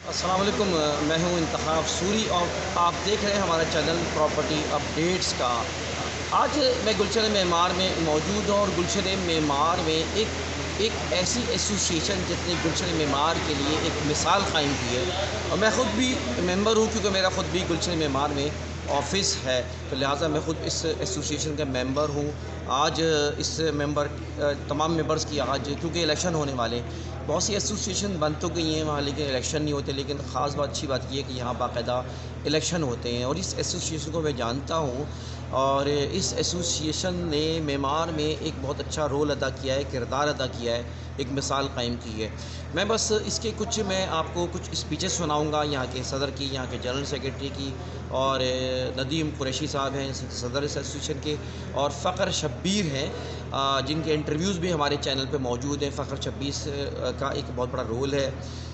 السلام علیکم، میں ہوں انتخاب سوری اور آپ دیکھ رہے ہیں ہمارا چینل پراپرٹی اپڈیٹس کا۔ آج میں گلشن معمار میں موجود ہوں اور گلشن معمار میں ایک ایسی ایسوسیشن جس نے گلشن معمار کے لیے ایک مثال قائم کی ہے، اور میں خود بھی ممبر ہوں کیونکہ میرا خود بھی گلشن معمار میں آفس ہے، تو لہٰذا میں خود اس ایسوسیشن کا ممبر ہوں۔ آج اس تمام ممبرز کی آج کیونکہ الیکشن ہونے والے، بہت سی ایسوسیشن بن تو گئی ہیں وہاں لیکن الیکشن نہیں ہوتے، لیکن خاص بات اچھی بات یہ ہے کہ یہاں باقاعدہ الیکشن ہوتے ہیں، اور اس ایسوسیشن کو میں جانتا ہوں، اور اس ایسوسیشن نے معمار میں ایک بہت اچھا رول ادا کیا ہے، کردار ادا کیا ہے، ایک مثال قائم کی ہے۔ میں بس اس کے میں آپ کو کچھ اسپیچز سناؤں گا، یہاں کے صدر کی، یہاں کے جنرل سیکریٹری کی، اور ندیم قریشی صاحب ہیں صدر اس ایسوسیشن کے، اور فخر شبیر ہیں جن کے انٹرویوز بھی ہمارے چینل پہ موجود ہیں۔ فخر شبیر کا ایک بہت بڑا رول ہے،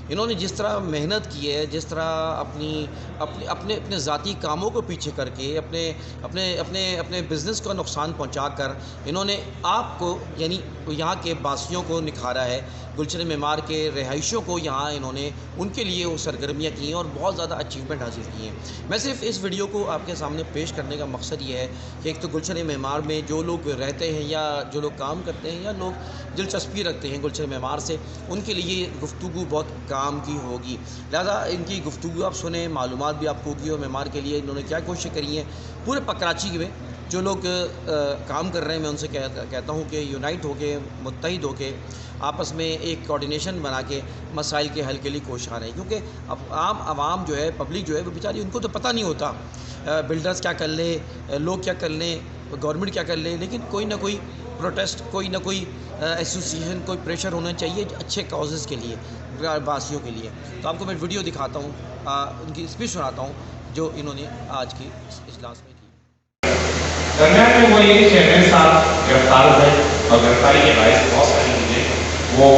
انہوں نے جس طرح محنت کی ہے، جس طرح اپنے ذاتی کاموں کو پیچھے کر کے اپنے بزنس کو نقصان پہنچا کر انہوں نے آپ کو یعنی یہاں کے باسیوں کو نکھارا ہے، گلشن معمار کے رہائشیوں کو یہاں انہوں نے ان کے لیے وہ سرگرمیاں کی ہیں اور بہت زیادہ اچیومنٹ حاصل کی ہیں۔ میں صرف اس ویڈیو کو آپ کے سامنے پیش کرنے کا مقصد یہ ہے کہ ایک تو گلشن معمار میں جو لوگ رہتے ہیں یا جو لوگ کام کرتے ہیں یا لوگ دلچسپی رکھتے ہیں گلشن معمار سے، ان کے لیے گفتگو بہت کام کی ہوگی، لہذا ان کی گفتگو آپ سنیں، معلومات بھی آپ کو ہوگی، اور معمار کے لیے انہوں نے کیا کوششیں کری ہیں پورے کراچی میں جو لوگ کام کر رہے ہیں۔ میں ان سے کہتا ہوں کہ یونائٹ ہو کے، متحد ہو کے، آپس میں ایک کوارڈینیشن بنا کے مسائل کے حل کے لیے کوشاں رہیں، کیونکہ اب عوام جو ہے، پبلک جو ہے، وہ بیچاری ان کو تو پتہ نہیں ہوتا بلڈرز کیا کر لیں، لوگ کیا کر لیں، گورنمنٹ کیا کر لیں، لیکن کوئی نہ کوئی پروٹیسٹ، کوئی نہ کوئی ایسوسیشن، کوئی پریشر ہونا چاہیے اچھے کازز کے لیے، باسیوں کے لیے۔ تو آپ کو میں ویڈیو دکھاتا ہوں، ان کی اسپیچ سناتا ہوں جو انہوں نے آج کی اجلاس میں کی۔ درمیان میں وہ یہ چیئرمین صاحب گرفتار ہوئے، اور گرفتاری کے باعث بہت ساری چیزیں وہ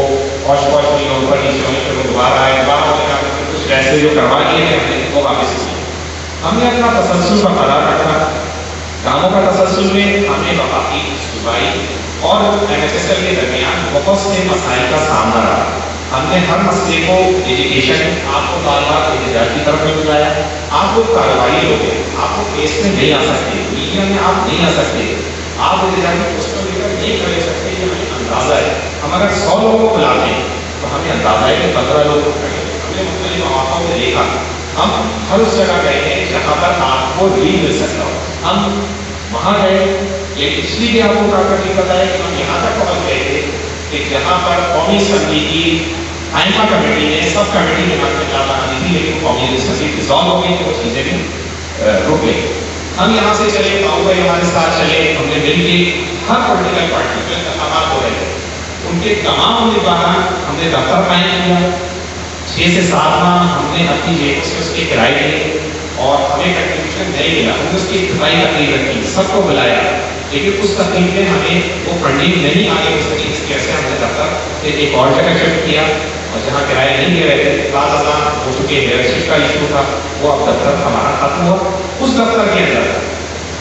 پوش ہوئی، اوپر نیچے ہوئی، پھر وہ دوبارہ آئے، دوبارہ ہونے کا کچھ فیصلے جو کروا دیے تھے ہم نے وہ واپس کیے۔ ہم نے اپنا تسلسل برقرار رکھا، کاموں کا تسلسل میں ہم نے وفاقی، صوبائی اور ایم ایس ایس ایل کے درمیان بہت سے مسائل کا سامنا رہا۔ ہم نے ہر مسئلے کو ایجوکیشن، آپ کو بار بار احتجاج کی طرف نہیں بلایا، آپ لوگ کارروائی لوگ ہیں، آپ کو کیس میں نہیں آ سکتے، میڈیا میں آپ نہیں آ سکتے، آپ احتجاجی پوسٹر لے کر نہیں کھڑے سکتے، یہ ہمیں اندازہ ہے۔ ہم اگر 100 لوگوں کو بلاتے ہیں تو ہمیں اندازہ ہے کہ 15 لوگ کھڑے ہیں۔ ہم نے مختلف مواقعوں میں دیکھا، ہم ہر اس جگہ گئے ہیں جہاں پر آپ کو ریلیف مل سکتا ہو، ہم وہاں گئے، لیکن اس لیے آپ کو پراپرٹی پتا ہے کہ ہم یہاں تک پہنچ گئے تھے کہ جہاں پر قومی اسمبلی کی قائمہ کمیٹی نے سب کمیٹی کے نام میں چاہ بنا دی تھی، لیکن قومی اسمبلی ڈیزالو ہو گئی تو وہ چیزیں بھی رک گئی۔ ہم یہاں سے چلے، باؤ بھائی ہمارے ساتھ چلے، ہم نے مل کے ہر پولیٹیکل پارٹی جو انتخابات ہو رہے تھے ان کے تمام امیدواران ہم نے دفتر قائم کیا، 6 سے 7 ماہ ہم نے اپنی جیبوں سے اس کے کرائے دیے اور ہمیں کنٹریبیوشن نہیں ملا، ہم نے اس کی ابتدائی تقریر رکھی، سب کو بلایا، لیکن اس تقریب میں ہمیں وہ فنڈنگ نہیں آگے ہو سکی، اس کی وجہ سے ہم نے دفتر پھر ایک اور جگہ شفٹ کیا، اور جہاں کرائے نہیں دے رہے تھے پلازا ہو چکے میئرشپ کا ایشو تھا، وہ اب دفتر ہمارا ختم ہوا۔ اس دفتر کے اندر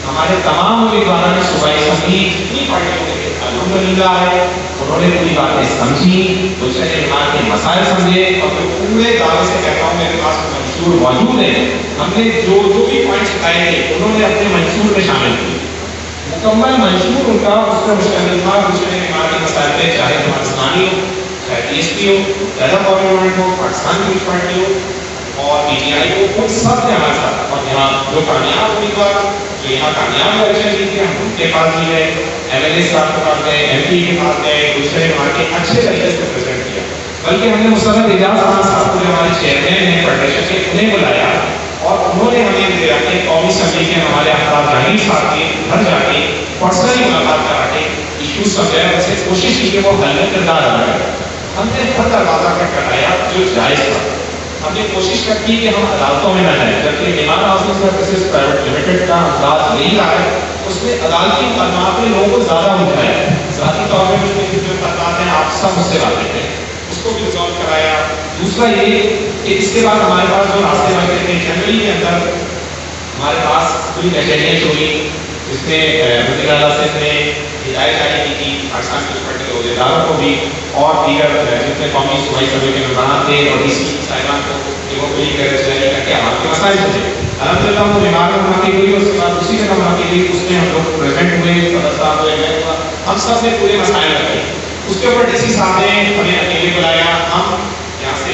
ہمارے تمام امیدواروں نے صوبائی اسمبلی جتنی پارٹیوں کے الحمدللہ آئے، انہوں نے پوری باتیں سمجھی، گلشن معمار کے مسائل سمجھے، اور جو پورے دعوے سے کہتا ہوں میرے پاس منشور موجود ہے، ہم نے جو بھی پوائنٹس بتائے تھے انہوں نے اپنے منشور میں شامل کیے، مکمل منشور ان کا اس میں مشتمل تھا گلشن معمار کے مسائل پہ، چاہے جماعت اسلامی ہو، چاہے پی ایس پی ہو، پیدا گورنمنٹ ہو، پاکستان پیپلز پارٹی ہو اور پی ٹی آئی ہو، ان سب نے ہمارے ساتھ، اور یہاں جو کامیاب امیدوار جو یہاں کامیاب الیکشن جیتے ہم ان کے پاس بھی گئے، ایم ایل اے صاحب کے پاس گئے، ایم پی کے پاس گئے، گلشن معمار کے اچھے طریقے سے پریزنٹ کیا، بلکہ ہم نے مسرت اعجاز خان صاحب کو جو ہمارے چیئرمین ہیں فیڈریشن کے، انہیں بلایا اور انہوں نے ہمیں دے رکھے قومی اسمبلی کے ہمارے افراد جہانگیر صاحب کے گھر جا کے پرسنلی ملاقات کرا کے ایشو سمجھایا، ان سے کوشش کی کہ وہ حل میں کردار ادا کریں۔ ہم نے ہر دروازہ کٹایا جو جائز تھا، ہم نے کوشش کی کہ ہم عدالتوں میں نہ جائیں، جبکہ معمار ہاؤسنگ سروسز پرائیویٹ لمیٹڈ کا انداز یہی رہا ہے، اس نے عدالتی مقدمات میں لوگوں کو زیادہ الجھایا، ذاتی طور پہ جو مقدمات ہیں آپ سب مجھ سے واقف ہیں، اس کو بھی ریزالو کرایا۔ دوسرا یہ کہ اس کے بعد ہمارے پاس جو راستے بچے تھے، جنوری کے اندر ہمارے پاس پوری کچہریاں ہوئی، جس میں وزیر اعلیٰ صاحب نے ہدایت جاری کی تھی پاکستان پیپلز پارٹی کے عہدیداروں کو بھی اور دیگر جتنے قومی صوبائی اسمبلی کے ممبران تھے اور ڈی سی صاحبان کو کہ وہ چیزوں کو لے کر چلائی کر کے عوام کے مسائل سمجھے. الحمدللہ وہ بیمار میں منعقد ہوئی, اس کے بعد اسی جگہ منعقد ہوئی, اس میں ہم لوگ پریزنٹ ہوئے, صدر صاحب ہوئے, میں ہوا, ہم سب نے پورے مسائل رکھے. اس کے اوپر ڈی سی صاحب نے ہمیں اکیلے بلایا, ہم یہاں سے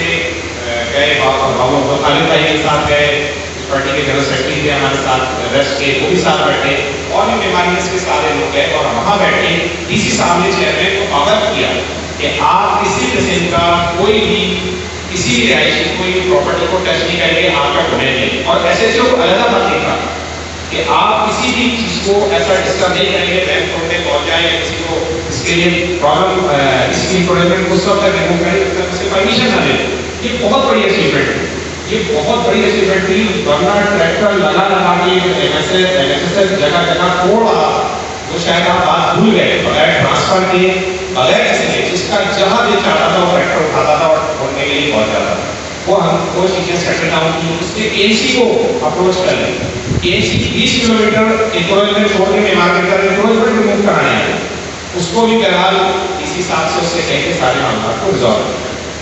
گئے, بابو خالد بھائی کے ساتھ گئے, پارٹی کے جنرل سیکرٹری تھے ہمارے ساتھ ریسٹ کے, وہ بھی ساتھ بیٹھے, اور بھی بیماریوں کے سارے لوگ گئے, اور وہاں بیٹھے ڈی سی صاحب نے چیئرمین کو آگاہ کیا کہ آپ کسی قسم کا کوئی بھی کسی رہائشی کوئی پراپرٹی کو ٹچ نہیں کریں گے, آپ کا ڈومین نہیں. اور ایس ایچ او کو علیحدہ بات دیکھا کہ آپ کسی بھی چیز کو ایسا ڈسٹرب نہیں کریں گے, بینک توڑنے پہنچ جائیں یا کسی کو اس کے لیے پرابلم, اس کی انفورسمنٹ اس وقت تک ریموو کریں جب تک اسے پرمیشن نہ دیں. یہ بہت بڑی اچیومنٹ ہے, یہ بہت بڑی اچیومنٹ تھی. ورنہ ٹریکٹر لگا کے جگہ جگہ توڑا, وہ شاید آپ بات بھول گئے, بغیر ٹرانسفر کے بغیر ایسے نہیں, جس کا جہاں دل چاہتا تھا وہ ٹریکٹر اٹھاتا تھا اور چھوڑنے کے لیے پہنچ جاتا تھا. وہ چیزیں سیٹل ڈاؤن کی. اس کے کے سی کو اپروچ کر لیں, کے سی 20 کلومیٹر انکروچمنٹ چھوڑ کے مارکیٹ کر انکروچمنٹ ریموو کرانے آئے, اس کو بھی بہرحال اسی ساتھ سے اس سے کہہ کے سارے معاملات کو ریزالو.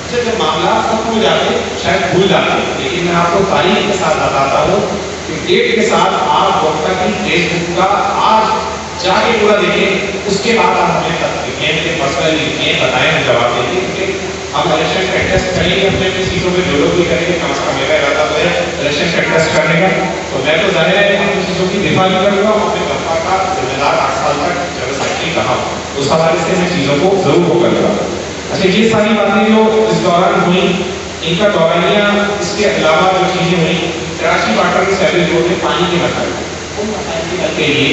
اچھا, جب معاملات ختم ہو جاتے شاید بھول جاتے, لیکن میں آپ کو تاریخ کے ساتھ بتاتا ہوں کہ ڈیٹ کے ساتھ آپ وقت کی فیس بک کا آج جا کے پورا دیکھیں, اس کے بعد آپ ہمیں پرسنلی بتائیں, ہم جواب دیں گے. کیونکہ ہم الیکشن کنٹیسٹ کریں گے اپنے اپنی سیٹوں میں, جو لوگ بھی کریں گے, کم از کم میرا ارادہ تو ہے الیکشن کنٹیسٹ کرنے کا. تو میں تو ظاہر ہے اپنی چیزوں کی دفاع بھی کروں گا, اپنے طبقہ کا ذمہ دار 8 سال تک جنرل سیکرٹری کہا, اس حوالے سے میں چیزوں کو ضرور وہ کروں گا. اچھا, یہ ساری باتیں جو اس دوران ہوئیں, ان کا دورانیہ, اس کے علاوہ جو چیزیں ہوئیں, کراچی واٹر کی سیوریج بورڈ میں پانی کے مسائل, ان مسائل کے حل کے لیے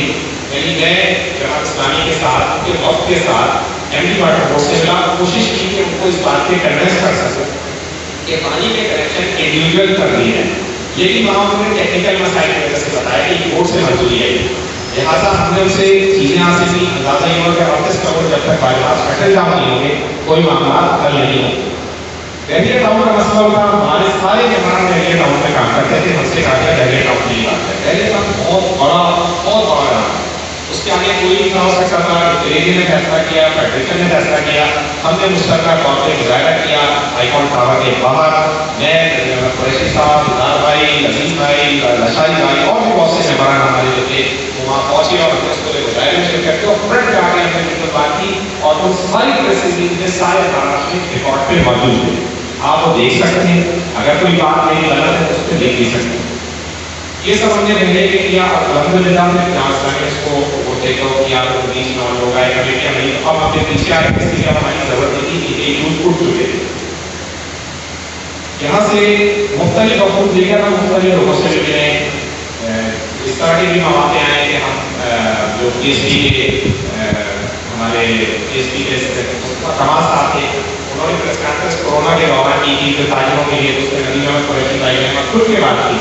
یعنی میں جماعت اسلامی کے ساتھ, ان کے وقت کے ساتھ ایم ڈی واٹر بورڈ سے ملا, کوشش کی کہ ان کو اس بات پہ کنوینس کر سکوں کہ پانی کے کنیکشن انڈیویجول کر دیے ہیں. لیکن وہاں انہوں نے ٹیکنیکل مسائل کی وجہ سے بتایا کہ بورڈ سے منظوری ہے, لہٰذا ہم نے ان سے چیزیں حاصل کی. اندازہ یہ ہوا کہ آفس کا جب تک بائی پاس سیٹل ڈاؤن نہیں ہوں گے کوئی معاملات حل نہیں ہوں گے. دہلی ٹاؤن کا مسئلہ تھا, ہمارے سارے مہمان دہلی ٹاؤن میں کام کرتے تھے, ہم سے کہا گیا دہلی ٹاؤن کی بات ہے. دہلی ٹاؤن بہت بڑا رہا, اس کے آگے کوئی نہیں ہو سکتا تھا. ریلی نے فیصلہ کیا, فیڈریشن نے فیصلہ کیا, ہم نے مشترکہ طور پہ مظاہرہ کیا ہائی کورٹ ٹاور کے باہر. میں, قریشی صاحب, نثار بھائی, لذیذ بھائی, لشاری بھائی اور بھی بہت سے مہمان ہمارے جو تھے وہاں پہنچے اور اس کو مظاہرے میں شرکت کی, اور فرنٹ جا کے ہم نے بات کی, اور ان ساری پریس سارے اخبارات میں ریکارڈ پہ موجود ہیں, آپ وہ دیکھ سکتے ہیں. اگر کوئی بات نہیں غلط ہے تو اس پہ دیکھ بھی سکتے ہیں. یہ سب ہم نے رہنے کے کیا, اور الحمدللہ ہم نے جہاں اسلامی اس کو ٹیک آؤٹ کیا, تو 20 نو لوگ آئے, کمیٹیاں نہیں, اب ہم نے پیچھے آئے, اس لیے ہماری ضرورت نہیں تھی, ایک یوز اٹھ چکے تھے. یہاں سے مختلف وقت دیگر ہم مختلف لوگوں سے بھی ملے. اس طرح کے بھی مواقع آئے کہ ہم جو پی ایس پی کے ہمارے پی ایس پی کے کمال صاحب تھے, انہوں نے پریس کانفرنس کورونا کے دوران کی تھی, جو تاجروں کے لیے اس میں ندی احمد قریشی بھائی نے کھل کے بات کی,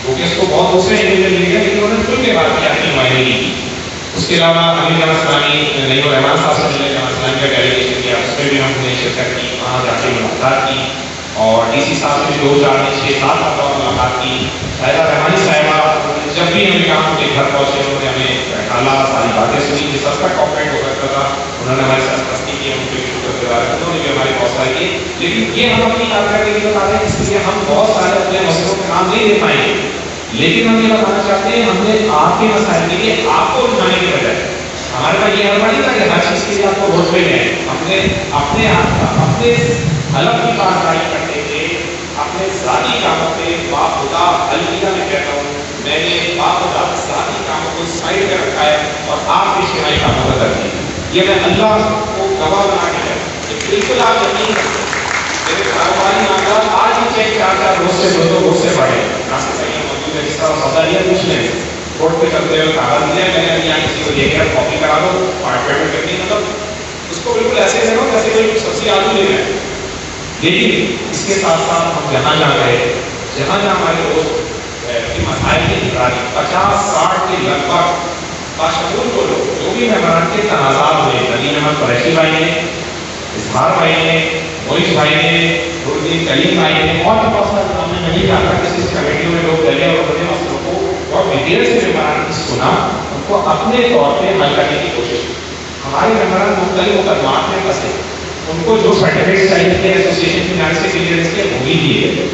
کیونکہ اس کو بہت دوسرے انڈیویجل مل گیا, لیکن انہوں نے کھل کے بات کی, اپنی نمائندگی کی. اس کے علاوہ امیر جماعت اسلامی نعیم الرحمان صاحب سے ملے, جماعت اسلامی کا ڈیلیگیشن کیا, اس میں بھی ہم نے شرکت کی, وہاں جا کے ملاقات کی, اور ڈی سی صاحب سے 2006-07 مرتبہ ملاقات کی. شاہدہ رحمانی صاحبہ جب بھی ہمیں کہا ان کے گھر پہنچے, انہوں نے ہمیں کالا ساری باتیں سنی, جس حد تک کوپریٹ ہو سکتا تھا انہوں نے ہمارے ساتھ مستی کی, ہم کو شکر گزار ہیں, انہوں نے بھی ہماری بہت ساری کی. لیکن یہ ہم اپنی کارکردگی کے لیے بتا رہے ہیں, اس لیے ہم بہت سارے اپنے مسئلوں کا نام نہیں دے پائیں گے, لیکن ہم یہ بتانا چاہتے ہیں ہم نے آپ کے مسائل کے لیے آپ کو اٹھانے کی بجائے, ہمارے پاس یہ حربہ نہیں تھا کہ ہر چیز کے لیے آپ کو ووٹ مل جائے. ہم نے اپنے حلف کی پاسداری کرتے ہوئے اپنے ذاتی کاموں پہ باخدا الوداع میں کہتا ہوں, میں نے باخدا ذاتی کاموں کو سائڈ پہ رکھا ہے اور آپ کے اجتماعی کاموں کا ترجیح دی. یہ میں اللہ کو گواہ بنا کے ہے, بالکل آپ یقین کریں میرے کاروباری معاملات آج ہی چیک 4 روز سے 2 روز سے پڑھے, ناصر صحیح موجود ہے, جس طرح سودا لیا پوچھ لیں, کورٹ پہ کرتے ہوئے کاغذ دیا, میں نے یہاں کسی کو دے کے کاپی کرا دو, اپارٹمنٹ میں کرنی, مطلب اس کو بالکل ایسے کرو جیسے کوئی سبزی آلو لے رہے ہیں. لیکن اس کے ساتھ ساتھ ہم جہاں جہاں گئے, جہاں جہاں ہمارے دوست کی مسائل کی نگرانی 50-60 کے لگ بھگ باشعور کو لوگ جو بھی مہمان کے تنازعات ہوئے, ندیم احمد قریشی بھائی نے, اظہار بھائی نے, موئز بھائی نے, نورالدین کلیم بھائی نے, اور بھی بہت سارے ہم نے نہیں جاتا کسی کمیٹیوں میں لوگ گئے اور اپنے مسئلوں کو بہت ڈیٹیل سے مہمان کی سنا, ان کو اپنے طور پہ حل کرنے کی کوشش کی. ہمارے مہمان مختلف مقدمات میں پھنسے, ان کو جو سرٹیفکیٹ چاہیے تھے ایسوسیشن کے نام سے کلیئرنس کے وہ بھی دیے,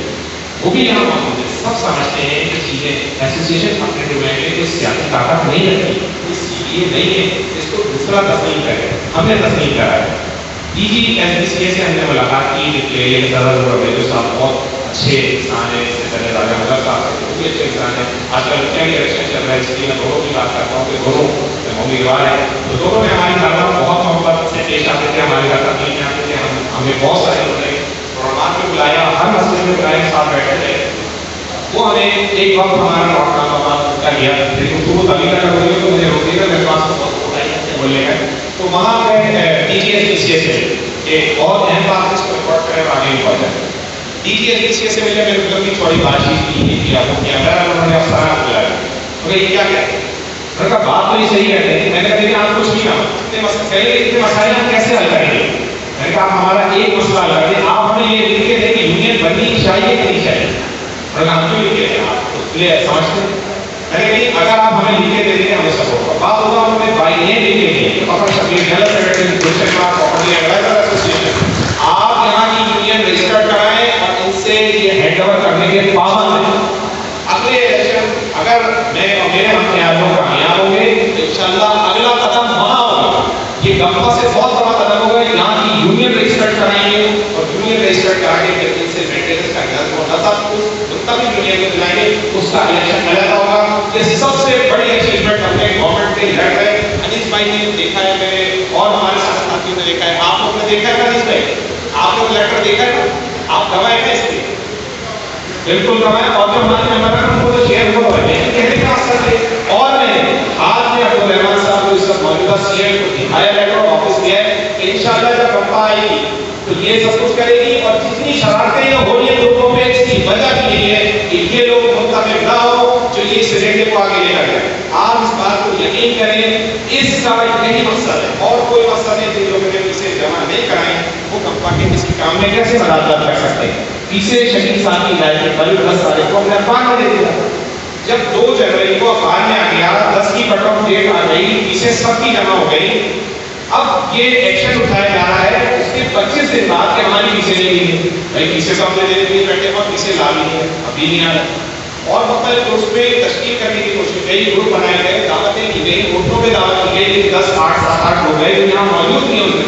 وہ بھی یہاں موجود ہے. سب سمجھتے ہیں کہ چیزیں ایسوسیشن اپنے ڈومین میں کوئی سیاسی طاقت نہیں رکھتی, کوئی CBA نہیں ہے, اس کو دوسرا تسلیم کرے. ہم نے تسلیم کرا ہے. DGSBCA سے ہم نے ملاقات کی. یہ جو صاحب بہت اچھے انسان ہیں, اس سے پہلے راجہ مغل صاحب سے وہ بھی اچھے انسان ہیں. آج کل کیا الیکشن چل رہا ہے, اس لیے میں دونوں کی بات کرتا ہوں کہ دونوں امیدوار ہیں. تو دونوں نے ہماری دعوت بہت محبت سے پیش آتے تھے, ہمارے گھر تک نہیں آتے تھے. ہمیں بہت سارے لوگوں نے پروگرامات میں بلایا, ہر مسئلے میں بلایا, ساتھ بیٹھے تھے. وہ ہمیں ایک وقت ہمارا نوکرنامہ کا گیا, لیکن تو تبھی تک ہو رہی ہے تو مجھے روکے گا, میرے پاس تو بہت بولنے کا. تو وہاں پہ DGSBCA سے ایک بہت اہم بات اس کو ریکارڈ کریں اور آگے نکل جائے. DGSBCA سے ملے, میرے مطلب کی تھوڑی بات چیت کی کیا میرا انہوں نے افسران بلایا. یہ کیا کہتے ہیں, میں نے کہا بات تو یہ صحیح کہتے ہیں. میں نے کہا دیکھیں آپ کچھ بھی نہ پہلے اتنے مسائل ہم کیسے حل کریں گے. میں نے کہا آپ ہمارا ایک مسئلہ حل کر دیں, آپ ہمیں یہ لکھ کے دیں کہ یونین بننی چاہیے کہ نہیں چاہیے. میں نے کہا ہم کیوں لکھ کے دیں, آپ یہ سمجھتے ہیں. میں نے کہا اگر آپ ہمیں لکھ کے دے دیں گے ہمیں سپورٹ ہوگا. بات ہوگا ہم نے بائی نیم لکھ کے دیں کہ پاپا شبیر جنرل سیکرٹری گلشن پارک پراپرٹی ایڈوائزر ایسوسیشن, آپ یہاں کی یونین رجسٹر کرائیں اور ان سے یہ ہینڈ اوور کرنے کے پابند ہیں. اگلے الیکشن اگر میں اور میرے ہم خیالوں کامیاب ہوں گے تو انشاءاللہ اگلا قدم وہاں ہوگا. یہ گپا سے بہت بڑا قدم ہوگا, یہاں کی یونین رجسٹر کرائیں گے اور یونین رجسٹر کرا کے پھر ان سے مینٹیننس کا نظم ہوتا تھا ان تک یونین میں دلائیں گے, اس کا الیکشن علیحدہ ہوگا. یہ سب سے بڑی اچیومنٹ ہم نے گورنمنٹ کے لڑ رہے. انیس بھائی نے دیکھا ہے, میں نے اور ہمارے ساتھ ساتھیوں نے دیکھا ہے, آپ لوگوں نے دیکھا ہے انیس بھائی, آپ لوگ لیٹر دیکھا ہے, آپ گواہ ہیں اس لیے بالکل گواہ. اور جو ہمارے ممبر ہیں ان کو تو شیئر ہو رہے ہیں کہنے کا مقصد ہے. اور میں حال میں عبدالرحمان صاحب کو اس وقت موجودہ CM کو دکھایا لیٹر آفس دیا ہے کہ انشاءاللہ جب گپا آئے گی تو یہ سب کچھ کرے گی. اور جتنی شرارتیں ہو رہی ہیں لوگوں میں, اس کی وجہ بھی یہی ہے کہ یہ لوگ متفق نہ ہو جو یہ اس ایجنڈے کو آگے لے کر جائیں. آپ اس بات کو یقین کریں, اس کا یہی مقصد ہے اور کوئی مقصد نہیں. جن لوگوں نے اسے جمع نہیں کرائیں وہ گپا کے کسی کام میں کیسے مداخلت کر سکتے ہیں. پیچھے شکیل صاحب کی ہدایت پر 10 تاریخ کو اپنے اخبار میں دے دیا. جب 2 جنوری کو اخبار میں آ گیا, 10 کی کٹ آف ڈیٹ آ گئی, پیچھے سب کی جمع ہو گئی. اب یہ ایکشن اٹھایا جا رہا ہے اس کے 25 دن بعد کہ ہماری پیچھے نہیں لی ہے. بھائی پیچھے سب نے دے دی بیٹھے اور پیچھے لا لی ہے, ابھی نہیں آ رہا. اور مختلف گروپس میں تشکیل کرنے کی کوشش, کئی گروپ بنائے گئے, دعوتیں کی گئی, گروپوں میں دعوت کی گئی, لیکن 10 8 7 8 لوگ گئے جو یہاں موجود نہیں ہوتے.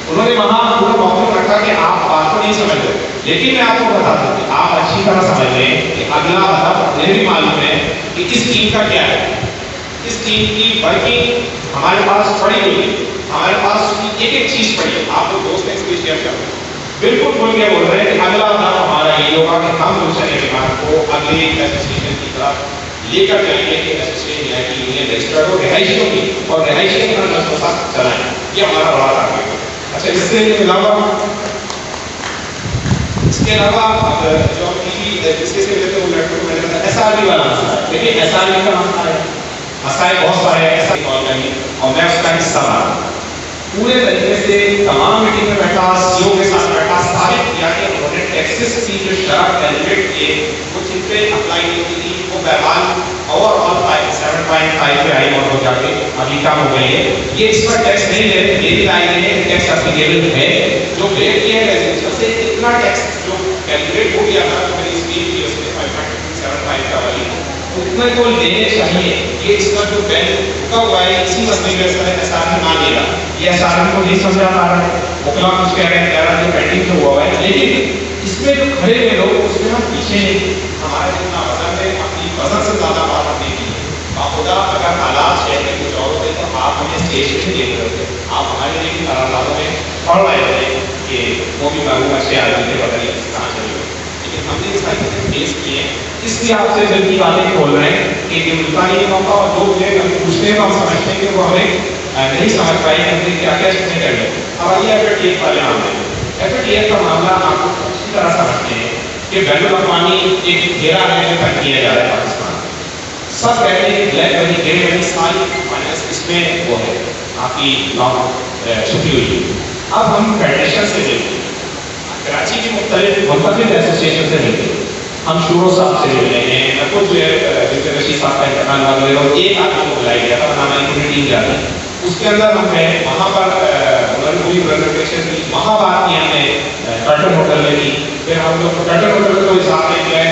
انہوں نے وہاں پورا موقف رکھا کہ آپ بات کو نہیں سمجھ رہے. لیکن میں آپ کو بتا دوں کہ آپ اچھی طرح سمجھ لیں کہ اگلا ہدف مجھے بھی معلوم ہے کہ اس ٹیم کا کیا ہے. اس ٹیم کی ورکنگ ہمارے پاس پڑی ہوئی ہے, ہمارے پاس ایک ایک چیز پڑی ہے. آپ کو دوست ہیں اس کو شیئر کر دیں. بالکل کھل کے بول رہے ہیں کہ اگلا ہدف ہمارا یہ ہوگا کہ ہم گلشن اعتماد کو اگلے ایسوسیشن کی طرف لے کر جائیں گے کہ ایسوسیشن یونین رجسٹرڈ ہو رہائشیوں کی, اور رہائشیوں کا نظم و ضبط چلائیں. یہ ہمارا بڑا ٹارگیٹ ہے. اچھا, اس کے علاوہ جو DGSBCA سے ملتے ہیں وہ لیٹر کو میں نے کہا SRB والا مسئلہ ہے. دیکھیے SRB کا مسئلہ ہے, مسائل بہت سارے ہیں, ایسا کال کریں اور میں اس کا حصہ رہا. پورے طریقے سے تمام میٹنگ میں بیٹھا, CO کے ساتھ بیٹھا, ثابت کیا کہ انہوں نے ٹیکسس کی جو شرح کیلکولیٹ کیے وہ جن پہ اپلائی نہیں ہوتی تھی وہ بہرحال اوور آل 7.5 پہ آئی اور وہ جا کے ابھی کم ہو گئی ہے. یہ اس پر ٹیکس نہیں لے رہے, یہ بھی لائن ہے کہ ٹیکس اپلیکیبل ہے. جو ریٹ کیا ہے ریزیڈنشل سے اتنا ٹیکس جو کیلکولیٹ ہو گیا تھا جو میری اسکیم تھی اس میں 5.75 کا والی اتنے کو لینے چاہیے. یہ اس کا جو بین رکا ہوا ہے اسی مسئلے میں SRB مان لے گا. یہ SRB کو نہیں سمجھا پا رہا ہے, مکلا کچھ کہہ رہے ہیں, کہہ رہا ہے پینڈنگ تو ہوا ہے, لیکن اس میں جو کھڑے ہوئے لوگ اس میں ہم پیچھے نہیں. ہمارا جتنا وزن ہے اپنی وزن سے زیادہ بات ہم نہیں کی. باخدا اگر حالات شہر میں کچھ اور ہوتے تو آپ ہمیں اسٹیج پہ نہیں دیکھ رہے ہوتے, آپ ہمارے لیے بھی قراردادوں میں پڑھ رہے تھے کہ وہ بھی معلوم اچھے آدمی تھے, پتہ نہیں کہاں چلے گئے. لیکن ہم نے یہ ساری چیزیں فیس کی ہیں, اس لیے آپ سے دل کی باتیں کھول رہے ہیں کہ یہ ملتانی موقع اور جو مجھے پوچھتے ہیں ہم سمجھتے ہیں کہ وہ ہمیں نہیں سمجھ پائی کہ ہم نے کیا کیا چیزیں کر لی. اب آئیے FATF والے معاملے میں. FATF کا معاملہ آپ کو اچھی طرح سمجھتے ہیں کہ بین الاقوامی ایک گھیرا ہے جو تک کیا جا رہا ہے پاکستان. سب کہتے ہیں بلیک منی گرے منی ساری فائنانس اس میں وہ ہے آپ کی لاک چھپی ہوئی ہے. اب ہم فیڈریشن سے ملتے ہیں, کراچی کی مختلف ایسوسیشن سے ملتے ہیں, ہم شورو صاحب سے مل رہے ہیں. میں خود جو ہے رشید صاحب کا انتقال ہوا ہے اور ایک آدمی کو بلایا گیا تھا, ہماری پوری ٹیم جا رہی. اس کے اندر ہم نے وہاں پر پوری پریزنٹیشن کی, وہاں بات کی ہم نے ٹرٹل ہوٹل میں کی. پھر ہم لوگ ٹرٹل ہوٹل کو حساب میں کیا ہے